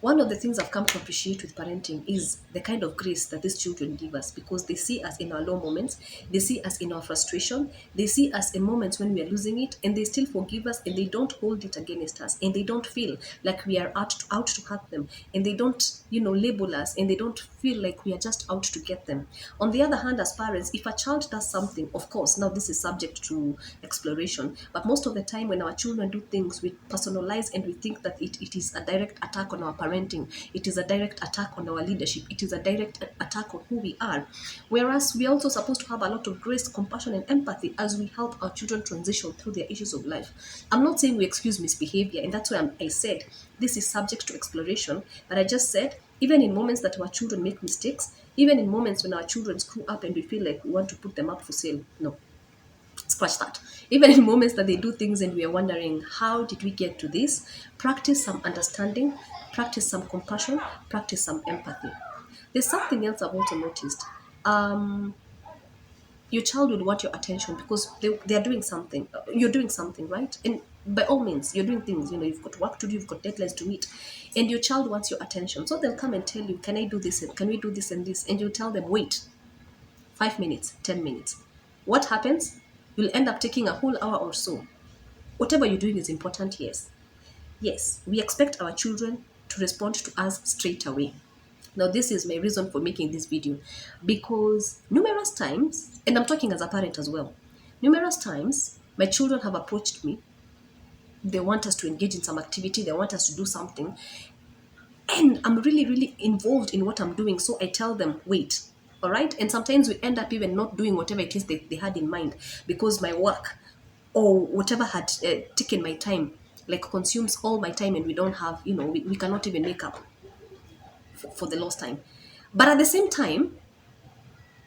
One of the things I've come to appreciate with parenting is the kind of grace that these children give us, because they see us in our low moments, they see us in our frustration, they see us in moments when we are losing it, and they still forgive us, and they don't hold it against us, and they don't feel like we are out to hurt them, and they don't, label us, and they don't feel like we are just out to get them. On the other hand, as parents, if a child does something, of course, now this is subject to exploration, but most of the time when our children do things, we personalize and we think that it is a direct attack on our parenting, it is a direct attack on our leadership, it is a direct attack on who we are. Whereas we are also supposed to have a lot of grace, compassion, and empathy as we help our children transition through their issues of life. I'm not saying we excuse misbehavior, and that's why I said this is subject to exploration, but I just said even in moments that our children make mistakes, even in moments when our children screw up and we feel like we want to put them up for sale, no, scratch that. Even in moments that they do things and we are wondering, how did we get to this? Practice some understanding, practice some compassion, practice some empathy. There's something else I've also noticed. Um, your child will want your attention because they are doing something. You're doing something, right? And by all means, you're doing things. You've got work to do, you've got deadlines to meet, and your child wants your attention. So they'll come and tell you, "Can I do this? And can we do this and this?" And you tell them, "Wait, 5 minutes, 10 minutes." What happens? You'll end up taking a whole hour or so. Whatever you're doing is important, yes. Yes, we expect our children to respond to us straight away. Now, this is my reason for making this video, because numerous times, and I'm talking as a parent as well, numerous times my children have approached me. They want us to engage in some activity, they want us to do something, and I'm really, really involved in what I'm doing. So I tell them, wait, all right? And sometimes we end up even not doing whatever it is they had in mind, because my work or whatever had taken my time, like consumes all my time, and we don't have, we cannot even make up for the lost time. But at the same time,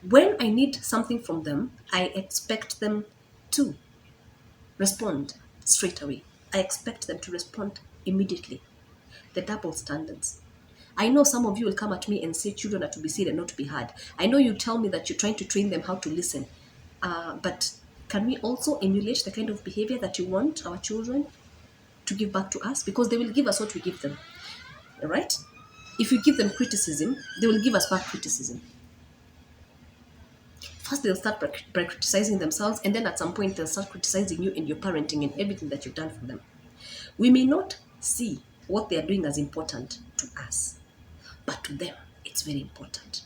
when I need something from them, I expect them to respond straight away. I expect them to respond immediately. The double standards. I know some of you will come at me and say children are to be seen and not to be heard. I know you tell me that you're trying to train them how to listen. But can we also emulate the kind of behavior that you want our children to give back to us? Because they will give us what we give them, right? If you give them criticism, they will give us back criticism. First, they'll start by criticizing themselves, and then at some point, they'll start criticizing you and your parenting and everything that you've done for them. We may not see what they are doing as important to us, but to them, it's very important.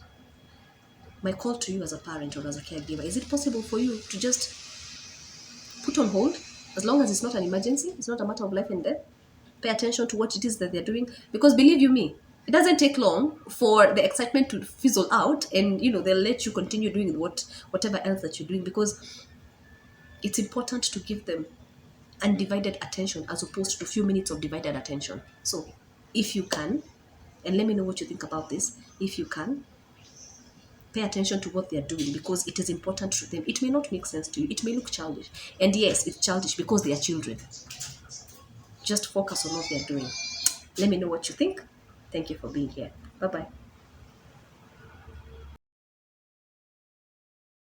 My call to you as a parent or as a caregiver, is it possible for you to just put on hold, as long as it's not an emergency, it's not a matter of life and death? Pay attention to what it is that they're doing, because believe you me, it doesn't take long for the excitement to fizzle out, and they'll let you continue doing whatever else that you're doing, because it's important to give them undivided attention as opposed to a few minutes of divided attention. So if you can, and let me know what you think about this, if you can, pay attention to what they're doing, because it is important to them. It may not make sense to you, it may look childish, and yes, it's childish because they are children. Just focus on what they're doing. Let me know what you think. Thank you for being here. Bye bye.